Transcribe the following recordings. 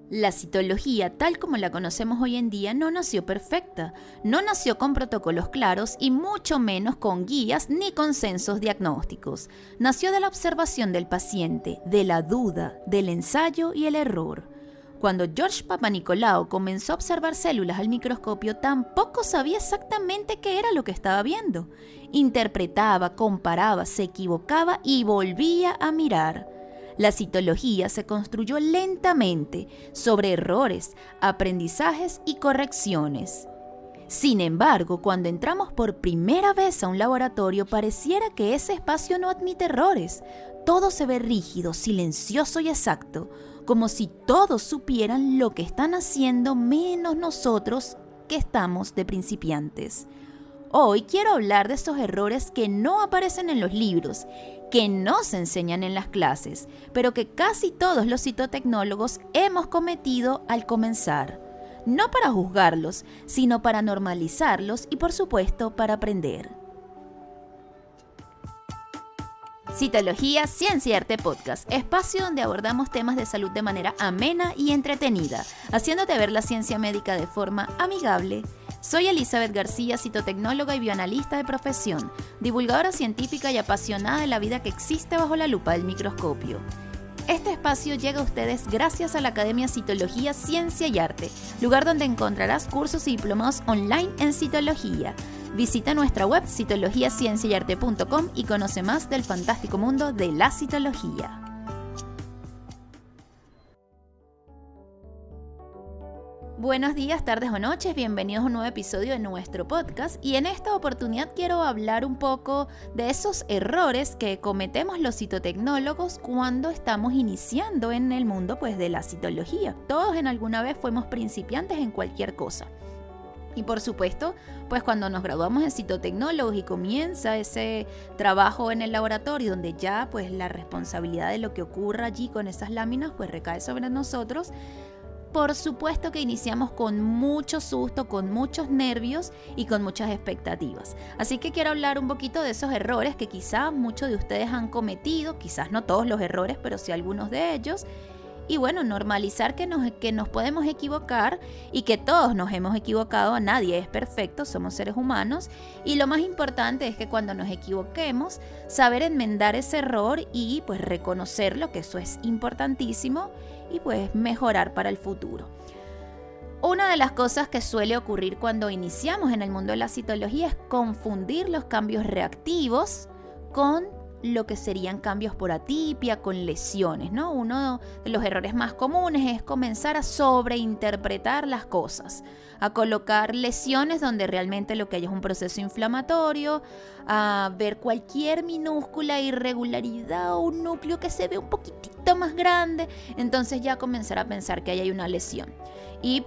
La citología, tal como la conocemos hoy en día, no nació perfecta, no nació con protocolos claros y mucho menos con guías ni consensos diagnósticos. Nació de la observación del paciente, de la duda, del ensayo y el error. Cuando George Papanicolaou comenzó a observar células al microscopio, tampoco sabía exactamente qué era lo que estaba viendo. Interpretaba, comparaba, se equivocaba y volvía a mirar. La citología se construyó lentamente sobre errores, aprendizajes y correcciones. Sin embargo, cuando entramos por primera vez a un laboratorio, pareciera que ese espacio no admite errores. Todo se ve rígido, silencioso y exacto, como si todos supieran lo que están haciendo menos nosotros que estamos de principiantes. Hoy quiero hablar de esos errores que no aparecen en los libros, que no se enseñan en las clases, pero que casi todos los citotecnólogos hemos cometido al comenzar. No para juzgarlos, sino para normalizarlos y por supuesto para aprender. Citología, Ciencia y Arte Podcast, espacio donde abordamos temas de salud de manera amena y entretenida, haciéndote ver la ciencia médica de forma amigable. Soy Elizabeth García, citotecnóloga y bioanalista de profesión, divulgadora científica y apasionada de la vida que existe bajo la lupa del microscopio. Este espacio llega a ustedes gracias a la Academia Citología, Ciencia y Arte, lugar donde encontrarás cursos y diplomados online en citología. Visita nuestra web citologiacienciayarte.com y conoce más del fantástico mundo de la citología. Buenos días, tardes o noches, bienvenidos a un nuevo episodio de nuestro podcast y en esta oportunidad quiero hablar un poco de esos errores que cometemos los citotecnólogos cuando estamos iniciando en el mundo de la citología. Todos en alguna vez fuimos principiantes en cualquier cosa. Y por supuesto, cuando nos graduamos en citotecnólogos y comienza ese trabajo en el laboratorio donde ya la responsabilidad de lo que ocurra allí con esas láminas recae sobre nosotros, por supuesto que iniciamos con mucho susto, con muchos nervios y con muchas expectativas. Nos quiero hablar un poquito de esos errores que quizás muchos de ustedes han cometido, quizás no todos los errores, pero sí algunos de ellos. Y normalizar que nos podemos equivocar y que todos nos hemos equivocado, nadie es perfecto, somos seres humanos. Y lo más importante es que cuando nos equivoquemos, saber enmendar ese error y reconocerlo, que eso es importantísimo, y mejorar para el futuro. Una de las cosas que suele ocurrir cuando iniciamos en el mundo de la citología es confundir los cambios reactivos con lo que serían cambios por atipia, con lesiones, ¿no? Uno de los errores más comunes es comenzar a sobreinterpretar las cosas, a colocar lesiones donde realmente lo que hay es un proceso inflamatorio, a ver cualquier minúscula irregularidad o un núcleo que se ve un poquitito más grande, entonces ya comenzar a pensar que ahí hay una lesión. Y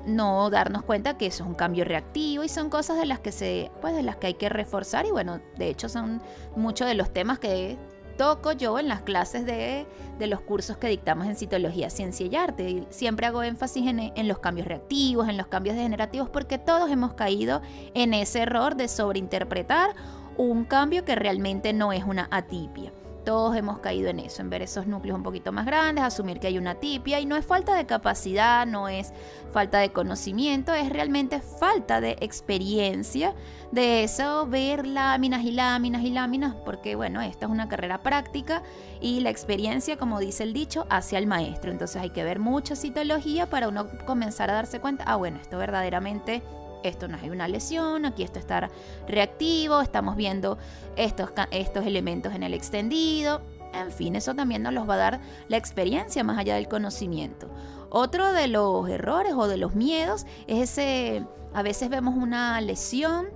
no darnos cuenta que eso es un cambio reactivo y son cosas de las que hay que reforzar y de hecho son muchos de los temas que toco yo en las clases de los cursos que dictamos en Citología, Ciencia y Arte. Y siempre hago énfasis en los cambios reactivos, en los cambios degenerativos, porque todos hemos caído en ese error de sobreinterpretar un cambio que realmente no es una atipia. Todos hemos caído en eso, en ver esos núcleos un poquito más grandes, asumir que hay una atipia, y no es falta de capacidad, no es falta de conocimiento, es realmente falta de experiencia de eso, ver láminas y láminas y láminas, porque esta es una carrera práctica y la experiencia, como dice el dicho, hace al maestro. Entonces hay que ver mucha citología para uno comenzar a darse cuenta, esto verdaderamente... Esto no es una lesión, aquí esto está reactivo, estamos viendo estos elementos en el extendido. En fin, eso también nos los va a dar la experiencia más allá del conocimiento. Otro de los errores o de los miedos es a veces vemos una lesión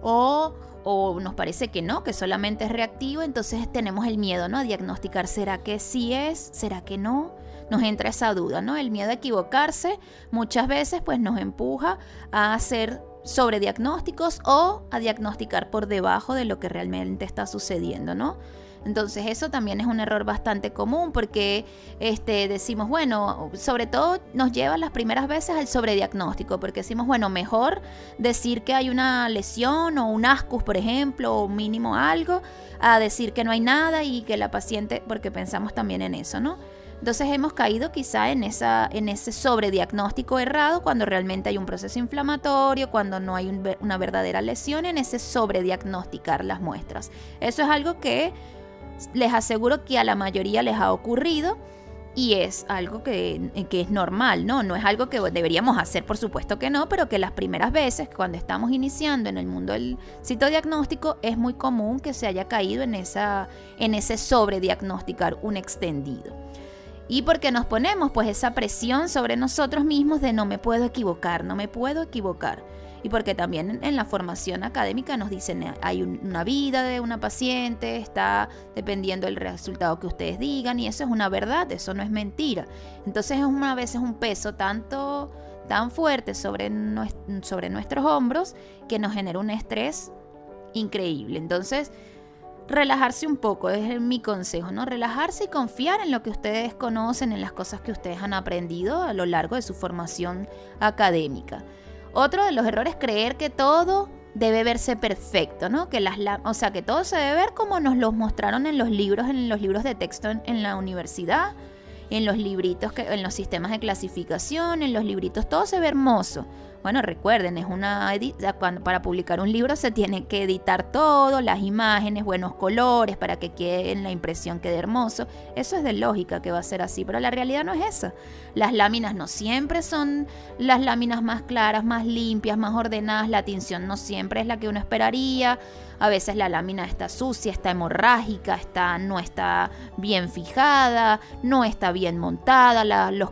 o nos parece que no, que solamente es reactivo, entonces tenemos el miedo, ¿no?, a diagnosticar, ¿será que sí es? ¿Será que no? Nos entra esa duda, ¿no? El miedo a equivocarse muchas veces nos empuja a hacer sobrediagnósticos o a diagnosticar por debajo de lo que realmente está sucediendo, ¿no? Entonces eso también es un error bastante común porque decimos, sobre todo nos lleva las primeras veces al sobrediagnóstico, porque decimos, mejor decir que hay una lesión o un ascus, por ejemplo, o mínimo algo, a decir que no hay nada y que la paciente, porque pensamos también en eso, ¿no? Entonces hemos caído quizá en ese sobrediagnóstico errado cuando realmente hay un proceso inflamatorio, cuando no hay una verdadera lesión, en ese sobrediagnosticar las muestras. Eso es algo que les aseguro que a la mayoría les ha ocurrido y es algo que es normal, ¿no? No es algo que deberíamos hacer, por supuesto que no, pero que las primeras veces, cuando estamos iniciando en el mundo del citodiagnóstico, es muy común que se haya caído en ese sobrediagnosticar un extendido. Y porque nos ponemos pues esa presión sobre nosotros mismos de no me puedo equivocar. Y porque también en la formación académica nos dicen hay una vida de una paciente, está dependiendo del resultado que ustedes digan, y eso es una verdad, eso no es mentira. Entonces es a veces un peso tan fuerte sobre nuestros hombros que nos genera un estrés increíble. Entonces, relajarse un poco es mi consejo, ¿no? Relajarse y confiar en lo que ustedes conocen, en las cosas que ustedes han aprendido a lo largo de su formación académica. Otro de los errores es creer que todo debe verse perfecto, ¿no? Que que todo se debe ver como nos lo mostraron en los libros de texto en la universidad, en los libritos, en los sistemas de clasificación, en los libritos, todo se ve hermoso. Bueno, recuerden, para publicar un libro se tiene que editar todo, las imágenes, buenos colores, para que quede en la impresión, quede hermoso. Eso es de lógica que va a ser así, pero la realidad no es esa. Las láminas no siempre son las láminas más claras, más limpias, más ordenadas. La tinción no siempre es la que uno esperaría. A veces la lámina está sucia, está hemorrágica, no está bien fijada, no está bien montada, los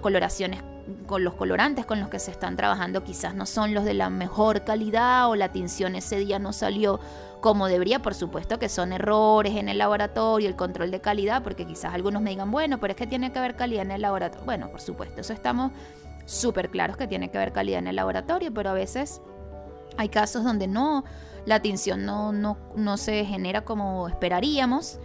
colorantes con los que se están trabajando quizás no son los de la mejor calidad, o la tinción ese día no salió como debería. Por supuesto que son errores en el laboratorio, el control de calidad, porque quizás algunos me digan, bueno, pero es que tiene que haber calidad en el laboratorio. Bueno, por supuesto, eso estamos súper claros que tiene que haber calidad en el laboratorio, pero a veces hay casos donde la tinción no se genera como esperaríamos.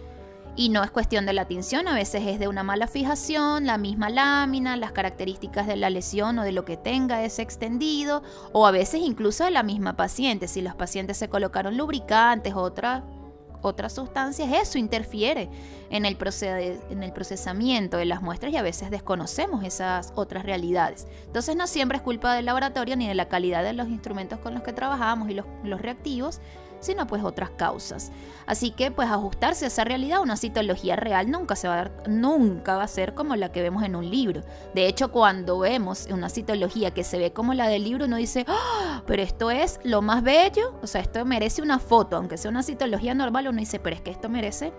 Y no es cuestión de la tinción, a veces es de una mala fijación, la misma lámina, las características de la lesión o de lo que tenga ese extendido, o a veces incluso de la misma paciente. Si los pacientes se colocaron lubricantes o otras sustancias, eso interfiere en el procesamiento de las muestras, y a veces desconocemos esas otras realidades. Entonces no siempre es culpa del laboratorio ni de la calidad de los instrumentos con los que trabajamos y los reactivos, sino pues otras causas. Así que pues ajustarse a esa realidad. Una citología real nunca va a ser como la que vemos en un libro. De hecho, cuando vemos una citología que se ve como la del libro, uno dice, ¡oh! Pero esto es lo más bello, o sea, esto merece una foto. Aunque sea una citología normal, uno dice, pero es que esto merece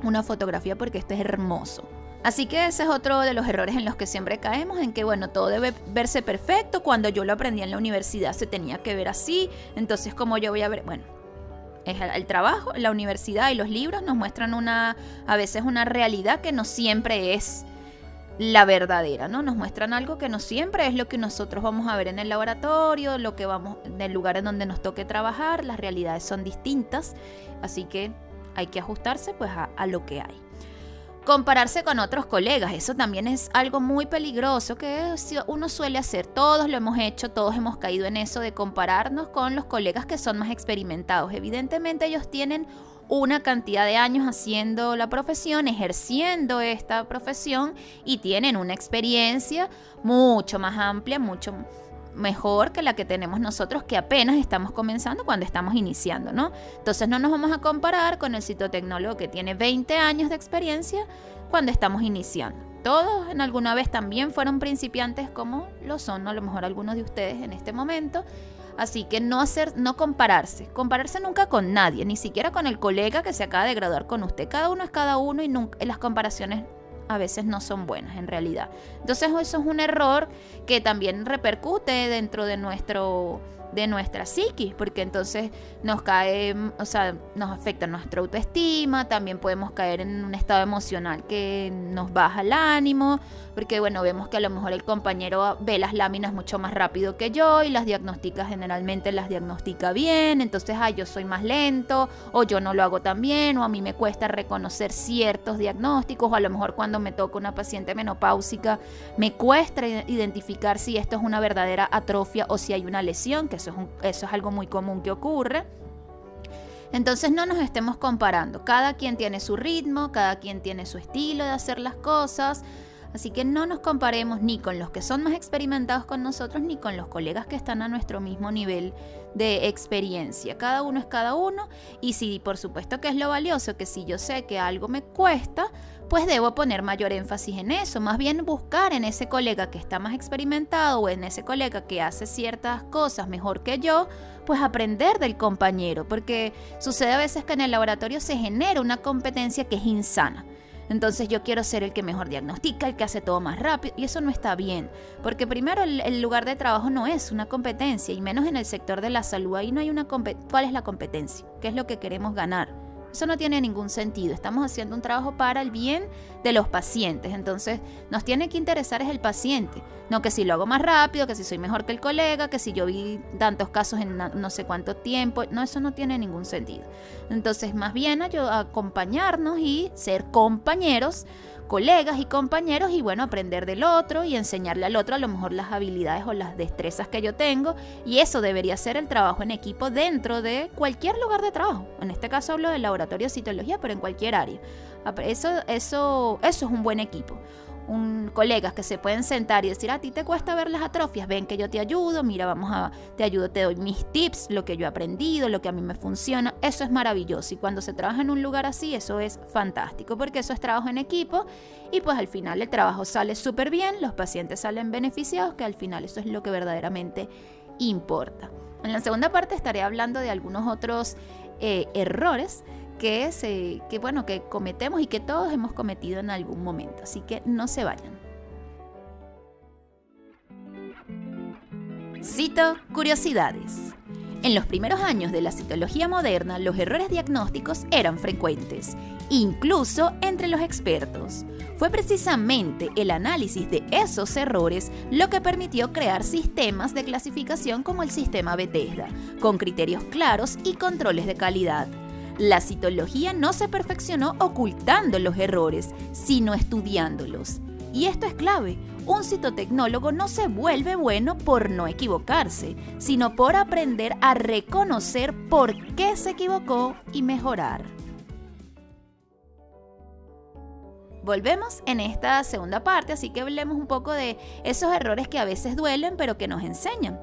una fotografía porque esto es hermoso. Así que ese es otro de los errores en los que siempre caemos, en que bueno, todo debe verse perfecto. Cuando yo lo aprendí en la universidad se tenía que ver así, entonces como yo voy a ver, bueno, el trabajo, la universidad y los libros nos muestran a veces una realidad que no siempre es la verdadera, ¿no? Nos muestran algo que no siempre es lo que nosotros vamos a ver en el laboratorio, en el lugar en donde nos toque trabajar. Las realidades son distintas, así que hay que ajustarse pues a lo que hay. Compararse con otros colegas, eso también es algo muy peligroso que uno suele hacer. Todos lo hemos hecho, todos hemos caído en eso de compararnos con los colegas que son más experimentados. Evidentemente ellos tienen una cantidad de años haciendo la profesión, ejerciendo esta profesión, y tienen una experiencia mucho más amplia, mucho mejor que la que tenemos nosotros, que apenas estamos comenzando cuando estamos iniciando, ¿no? Entonces no nos vamos a comparar con el citotecnólogo que tiene 20 años de experiencia cuando estamos iniciando. Todos en alguna vez también fueron principiantes, como lo son a lo mejor algunos de ustedes en este momento. Así que no compararse nunca con nadie, ni siquiera con el colega que se acaba de graduar con usted. Cada uno es cada uno, y las comparaciones a veces no son buenas en realidad. Entonces eso es un error que también repercute dentro de nuestra psiquis, porque entonces nos afecta nuestra autoestima. También podemos caer en un estado emocional que nos baja el ánimo, porque bueno, vemos que a lo mejor el compañero ve las láminas mucho más rápido que yo y generalmente las diagnostica bien. Entonces, yo soy más lento, o yo no lo hago tan bien, o a mí me cuesta reconocer ciertos diagnósticos, o a lo mejor cuando me toca una paciente menopáusica me cuesta identificar si esto es una verdadera atrofia o si hay una lesión, que eso es algo muy común que ocurre. Entonces no nos estemos comparando. Cada quien tiene su ritmo, cada quien tiene su estilo de hacer las cosas. Así que no nos comparemos ni con los que son más experimentados con nosotros, ni con los colegas que están a nuestro mismo nivel de experiencia. Cada uno es cada uno, y si por supuesto que es lo valioso, que si yo sé que algo me cuesta, pues debo poner mayor énfasis en eso, más bien buscar en ese colega que está más experimentado o en ese colega que hace ciertas cosas mejor que yo, pues aprender del compañero, porque sucede a veces que en el laboratorio se genera una competencia que es insana. Entonces yo quiero ser el que mejor diagnostica, el que hace todo más rápido, y eso no está bien, porque primero el lugar de trabajo no es una competencia, y menos en el sector de la salud. Ahí no hay ¿Cuál es la competencia? ¿Qué es lo que queremos ganar? Eso no tiene ningún sentido. Estamos haciendo un trabajo para el bien de los pacientes. Entonces, nos tiene que interesar es el paciente. No que si lo hago más rápido, que si soy mejor que el colega, que si yo vi tantos casos en no sé cuánto tiempo. No, eso no tiene ningún sentido. Entonces, más bien acompañarnos y ser compañeros, colegas y compañeros, y bueno, aprender del otro y enseñarle al otro a lo mejor las habilidades o las destrezas que yo tengo, y eso debería ser el trabajo en equipo dentro de cualquier lugar de trabajo. En este caso hablo del laboratorio de citología, pero en cualquier área. Eso es un buen equipo. Colegas que se pueden sentar y decir: a ti te cuesta ver las atrofias, ven que yo te ayudo, mira, te ayudo, te doy mis tips, lo que yo he aprendido, lo que a mí me funciona. Eso es maravilloso, y cuando se trabaja en un lugar así, eso es fantástico, porque eso es trabajo en equipo, y pues al final el trabajo sale súper bien, los pacientes salen beneficiados, que al final eso es lo que verdaderamente importa. En la segunda parte estaré hablando de algunos otros errores que cometemos y que todos hemos cometido en algún momento. Así que no se vayan. Cito curiosidades. En los primeros años de la citología moderna, los errores diagnósticos eran frecuentes, incluso entre los expertos. Fue precisamente el análisis de esos errores lo que permitió crear sistemas de clasificación como el sistema Bethesda, con criterios claros y controles de calidad. La citología no se perfeccionó ocultando los errores, sino estudiándolos. Y esto es clave. Un citotecnólogo no se vuelve bueno por no equivocarse, sino por aprender a reconocer por qué se equivocó y mejorar. Volvemos en esta segunda parte, así que hablemos un poco de esos errores que a veces duelen, pero que nos enseñan.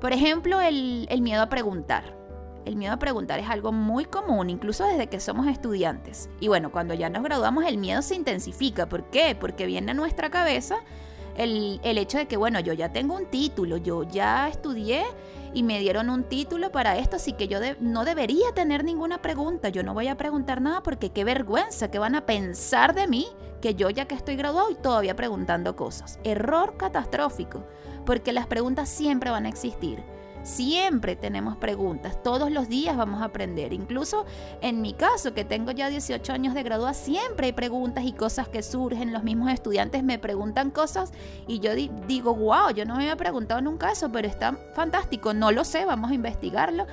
Por ejemplo, el miedo a preguntar. El miedo a preguntar es algo muy común, incluso desde que somos estudiantes. Y bueno, cuando ya nos graduamos, el miedo se intensifica. ¿Por qué? Porque viene a nuestra cabeza el hecho de que, bueno, yo ya tengo un título, yo ya estudié y me dieron un título para esto, así que yo no debería tener ninguna pregunta. Yo no voy a preguntar nada porque qué vergüenza, qué van a pensar de mí, que yo ya que estoy graduado y todavía preguntando cosas. Error catastrófico, porque las preguntas siempre van a existir. Siempre tenemos preguntas, todos los días vamos a aprender. Incluso en mi caso, que tengo ya 18 años de graduada, siempre hay preguntas y cosas que surgen. Los mismos estudiantes me preguntan cosas y yo digo, wow, yo no me había preguntado nunca eso, pero está fantástico, no lo sé, vamos a investigarlo.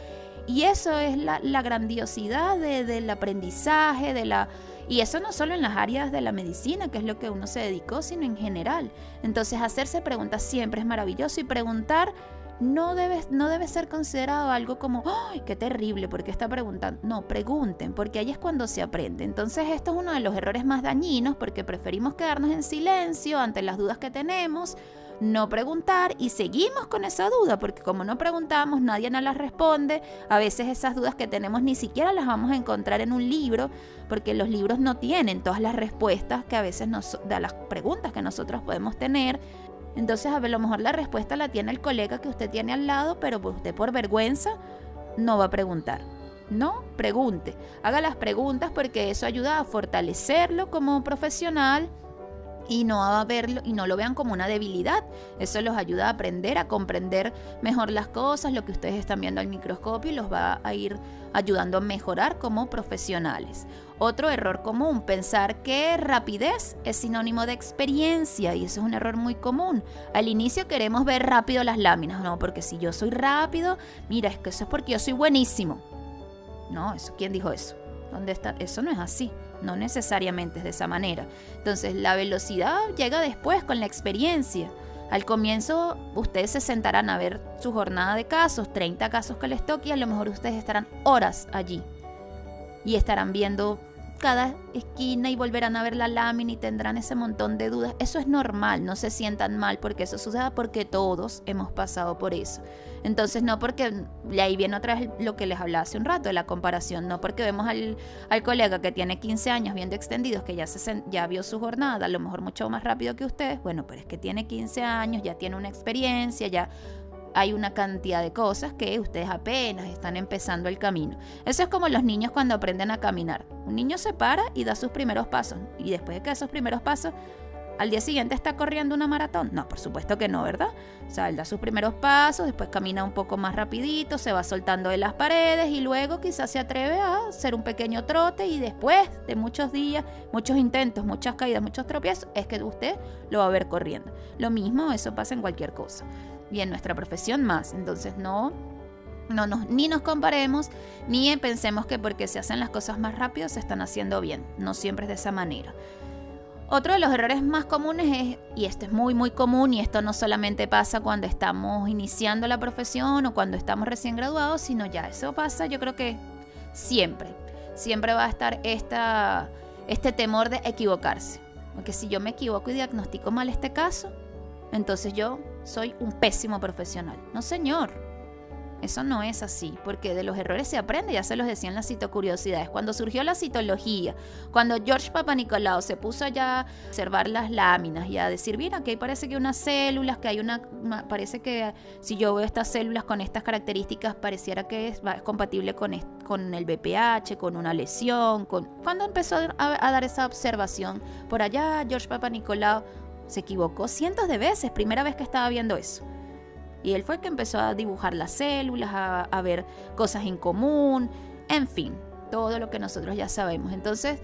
Y eso es la grandiosidad del aprendizaje, y eso no solo en las áreas de la medicina, que es lo que uno se dedicó, sino en general. Entonces, hacerse preguntas siempre es maravilloso, y preguntar no debe ser considerado algo como ¡ay, qué terrible! ¿Por qué está preguntando? No, pregunten, porque ahí es cuando se aprende. Entonces esto es uno de los errores más dañinos, porque preferimos quedarnos en silencio ante las dudas que tenemos, no preguntar, y seguimos con esa duda, porque como no preguntamos, nadie nos las responde. A veces esas dudas que tenemos ni siquiera las vamos a encontrar en un libro, porque los libros no tienen todas las respuestas que a veces de las preguntas que nosotros podemos tener. Entonces a lo mejor la respuesta la tiene el colega que usted tiene al lado, pero pues usted por vergüenza no va a preguntar. No, pregunte, haga las preguntas, porque eso ayuda a fortalecerlo como profesional y no a verlo y no lo vean como una debilidad. Eso los ayuda a aprender, a comprender mejor las cosas, lo que ustedes están viendo al microscopio, y los va a ir ayudando a mejorar como profesionales. Otro error común, pensar que rapidez es sinónimo de experiencia, y eso es un error muy común. Al inicio queremos ver rápido las láminas, no, porque si yo soy rápido, mira, es que eso es porque yo soy buenísimo. No, ¿quién dijo eso? ¿Dónde está? Eso no es así, no necesariamente es de esa manera. Entonces la velocidad llega después con la experiencia. Al comienzo ustedes se sentarán a ver su jornada de casos, 30 casos que les toque, y a lo mejor ustedes estarán horas allí y estarán viendo cada esquina y volverán a ver la lámina y tendrán ese montón de dudas. Eso es normal, no se sientan mal porque eso suceda, porque todos hemos pasado por eso. Entonces no porque, y ahí viene otra vez lo que les hablaba hace un rato de la comparación, no porque vemos al colega que tiene 15 años viendo extendidos, que ya vio su jornada, a lo mejor mucho más rápido que ustedes, bueno, pero es que tiene 15 años, ya tiene una experiencia, ya hay una cantidad de cosas que ustedes apenas están empezando el camino. Eso es como los niños cuando aprenden a caminar. Un niño se para y da sus primeros pasos, y después de que da esos primeros pasos, ¿al día siguiente está corriendo una maratón? No, por supuesto que no, ¿verdad? O sea, él da sus primeros pasos, después camina un poco más rapidito, se va soltando de las paredes y luego quizás se atreve a hacer un pequeño trote, y después de muchos días, muchos intentos, muchas caídas, muchos tropiezos, es que usted lo va a ver corriendo. Lo mismo, eso pasa en cualquier cosa. Y en nuestra profesión más. Entonces ni nos comparemos, ni pensemos que porque se hacen las cosas más rápido se están haciendo bien. No siempre es de esa manera. Otro de los errores más comunes es, y esto es muy muy común, y esto no solamente pasa cuando estamos iniciando la profesión o cuando estamos recién graduados, sino ya eso pasa, yo creo que siempre va a estar este temor de equivocarse. Porque si yo me equivoco y diagnostico mal este caso, entonces yo soy un pésimo profesional. No, señor. Eso no es así, porque de los errores se aprende, ya se los decía en las citocuriosidades. Cuando surgió la citología, cuando George Papanicolaou se puso ya a observar las láminas y a decir, mira, que parece que hay unas células, que hay parece que si yo veo estas células con estas características, pareciera que es compatible con el BPH, con una lesión. Cuando empezó a dar esa observación, por allá George Papanicolaou se equivocó cientos de veces, primera vez que estaba viendo eso. Y él fue el que empezó a dibujar las células, a ver cosas en común, en fin, todo lo que nosotros ya sabemos. Entonces,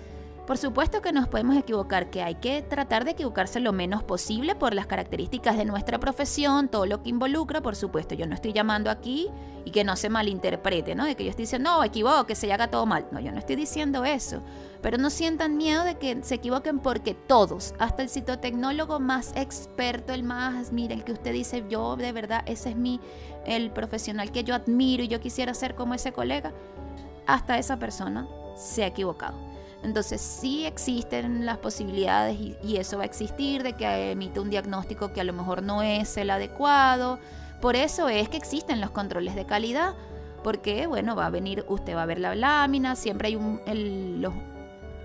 por supuesto que nos podemos equivocar, que hay que tratar de equivocarse lo menos posible por las características de nuestra profesión, todo lo que involucra, por supuesto. Yo no estoy llamando aquí y que no se malinterprete, ¿no? De que yo estoy diciendo, no, equivóquese y haga todo mal. No, yo no estoy diciendo eso. Pero no sientan miedo de que se equivoquen, porque todos, hasta el citotecnólogo más experto, el que usted dice, yo de verdad, ese es el profesional que yo admiro y yo quisiera ser como ese colega, hasta esa persona se ha equivocado. Entonces sí existen las posibilidades y eso va a existir, de que emite un diagnóstico que a lo mejor no es el adecuado. Por eso es que existen los controles de calidad, porque bueno, usted va a ver la lámina, siempre hay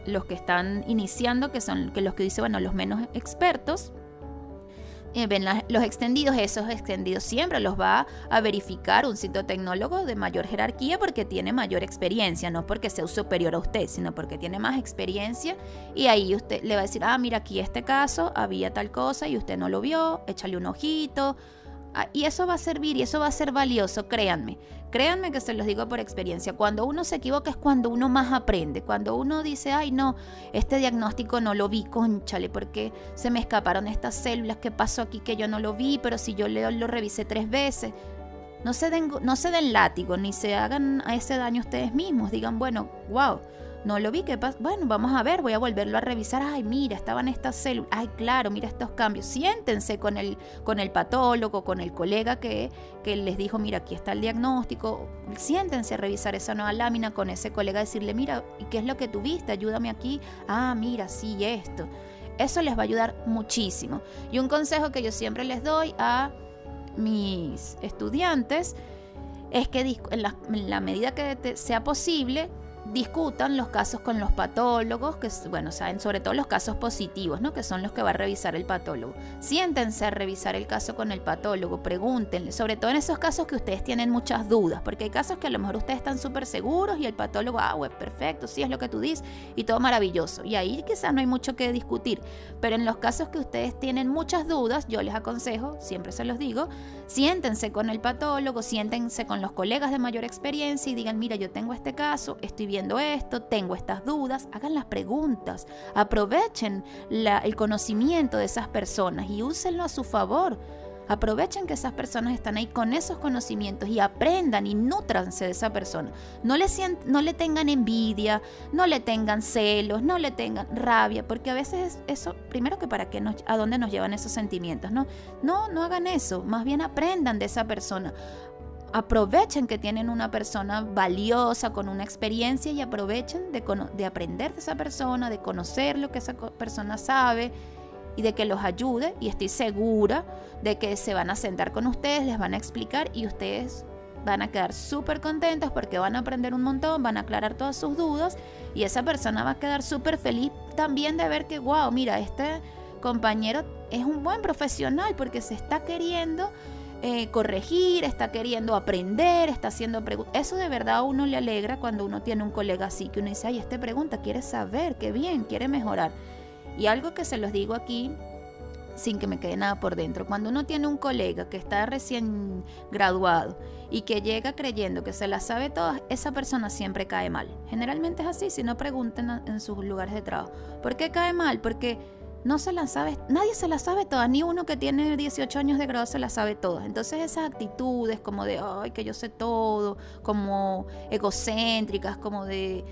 los que están iniciando, que son los que dicen, bueno, los menos expertos, ven los extendidos. Esos extendidos siempre los va a verificar un citotecnólogo de mayor jerarquía, porque tiene mayor experiencia, no porque sea superior a usted, sino porque tiene más experiencia, y ahí usted le va a decir, mira, aquí este caso había tal cosa y usted no lo vio, échale un ojito. Y eso va a servir y eso va a ser valioso, créanme que se los digo por experiencia. Cuando uno se equivoca es cuando uno más aprende, cuando uno dice, ay no, este diagnóstico no lo vi, cónchale, porque se me escaparon estas células, ¿qué pasó aquí que yo no lo vi? Pero si yo lo revisé 3 veces. No se den látigo, ni se hagan a ese daño ustedes mismos. Digan, bueno, wow, no lo vi, ¿qué pasa? Bueno, vamos a ver, voy a volverlo a revisar. Ay, mira, estaban estas células. Ay, claro, mira estos cambios. Siéntense con el patólogo, con el colega que les dijo, mira, aquí está el diagnóstico. Siéntense a revisar esa nueva lámina con ese colega, decirle, mira, ¿y qué es lo que tuviste? Ayúdame aquí. Mira, sí, esto. Eso les va a ayudar muchísimo. Y un consejo que yo siempre les doy a mis estudiantes es que en la medida que sea posible, discutan los casos con los patólogos, que bueno, saben sobre todo los casos positivos, ¿no? Que son los que va a revisar el patólogo. Siéntense a revisar el caso con el patólogo, pregúntenle, sobre todo en esos casos que ustedes tienen muchas dudas, porque hay casos que a lo mejor ustedes están súper seguros y el patólogo, perfecto, sí es lo que tú dices y todo maravilloso, y ahí quizás no hay mucho que discutir. Pero en los casos que ustedes tienen muchas dudas, yo les aconsejo, siempre se los digo, siéntense con el patólogo, siéntense con los colegas de mayor experiencia y digan, mira, yo tengo este caso, estoy viendo esto, tengo estas dudas. Hagan las preguntas, aprovechen el conocimiento de esas personas y úsenlo a su favor. Aprovechen que esas personas están ahí con esos conocimientos y aprendan y nútranse de esa persona. No le tengan envidia, no le tengan celos, no le tengan rabia, porque a veces eso, primero que a dónde nos llevan esos sentimientos, ¿no? No hagan eso, más bien aprendan de esa persona. aprovechen que tienen una persona valiosa con una experiencia y aprovechen de aprender de esa persona, de conocer lo que esa persona sabe y de que los ayude, y estoy segura de que se van a sentar con ustedes, les van a explicar y ustedes van a quedar súper contentos porque van a aprender un montón, van a aclarar todas sus dudas y esa persona va a quedar súper feliz también de ver que, wow, mira, este compañero es un buen profesional porque se está queriendo corregir, está queriendo aprender, está haciendo preguntas. Eso de verdad a uno le alegra cuando uno tiene un colega así, que uno dice, ay, este pregunta, quiere saber, qué bien, quiere mejorar. Y algo que se los digo aquí, sin que me quede nada por dentro, cuando uno tiene un colega que está recién graduado y que llega creyendo que se las sabe todas, esa persona siempre cae mal. Generalmente es así, si no pregunten en sus lugares de trabajo. ¿Por qué cae mal? Porque no se las sabe, nadie se las sabe todas, ni uno que tiene 18 años de grado se las sabe todas. Entonces esas actitudes como de, ay, que yo sé todo, como egocéntricas, como de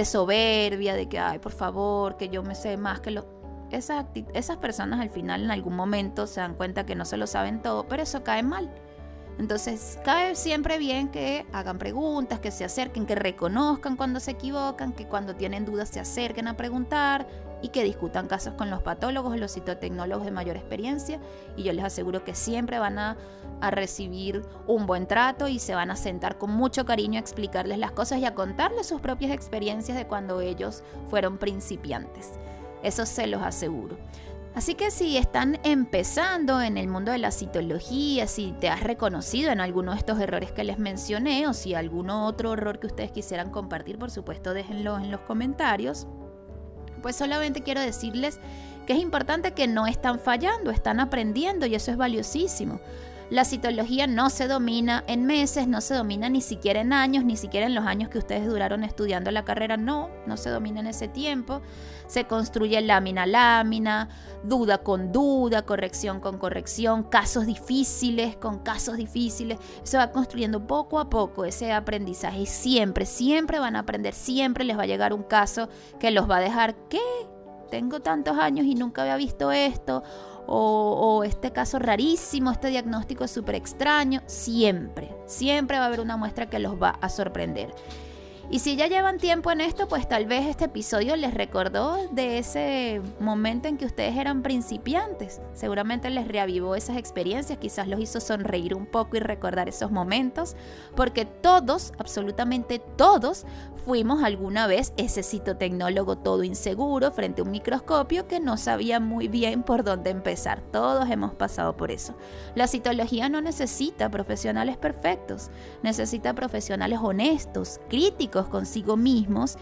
soberbia, de que, ay, por favor, que yo me sé más que esas personas al final en algún momento se dan cuenta que no se lo saben todo, pero eso cae mal. Entonces cae siempre bien que hagan preguntas, que se acerquen, que reconozcan cuando se equivocan, que cuando tienen dudas se acerquen a preguntar y que discutan casos con los patólogos o los citotecnólogos de mayor experiencia, y yo les aseguro que siempre van a recibir un buen trato y se van a sentar con mucho cariño a explicarles las cosas y a contarles sus propias experiencias de cuando ellos fueron principiantes. Eso se los aseguro. Así que si están empezando en el mundo de la citología, si te has reconocido en alguno de estos errores que les mencioné o si alguno otro error que ustedes quisieran compartir, por supuesto déjenlo en los comentarios. Pues solamente quiero decirles que es importante que no están fallando, están aprendiendo y eso es valiosísimo. La citología no se domina en meses, no se domina ni siquiera en años, ni siquiera en los años que ustedes duraron estudiando la carrera, no se domina en ese tiempo. Se construye lámina a lámina, duda con duda, corrección con corrección, casos difíciles con casos difíciles. Se va construyendo poco a poco ese aprendizaje y siempre van a aprender, siempre les va a llegar un caso que los va a dejar, ¿qué? Tengo tantos años y nunca había visto esto. O este caso rarísimo, este diagnóstico es súper extraño. Siempre va a haber una muestra que los va a sorprender. Y si ya llevan tiempo en esto, pues tal vez este episodio les recordó de ese momento en que ustedes eran principiantes. Seguramente les reavivó esas experiencias, quizás los hizo sonreír un poco y recordar esos momentos, porque todos, absolutamente todos, fuimos alguna vez ese citotecnólogo todo inseguro frente a un microscopio que no sabía muy bien por dónde empezar. Todos hemos pasado por eso. La citología no necesita profesionales perfectos, necesita profesionales honestos, críticos consigo mismos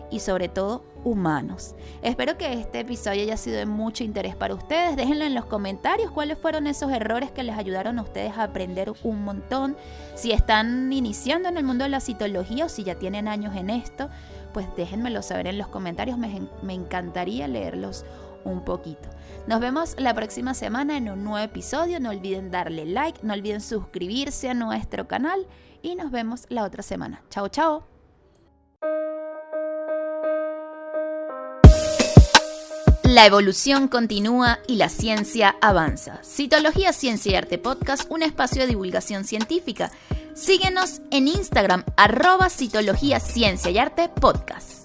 y sobre todo humanos. Espero que este episodio haya sido de mucho interés para ustedes. Déjenlo en los comentarios cuáles fueron esos errores que les ayudaron a ustedes a aprender un montón. Si están iniciando en el mundo de la citología o si ya tienen años en esto, pues déjenmelo saber en los comentarios. Me encantaría leerlos un poquito. Nos vemos la próxima semana en un nuevo episodio. No olviden darle like, no olviden suscribirse a nuestro canal y nos vemos la otra semana. Chao, chao. La evolución continúa y la ciencia avanza. Citología, Ciencia y Arte Podcast, un espacio de divulgación científica. Síguenos en Instagram, @Citología, Ciencia y Arte Podcast.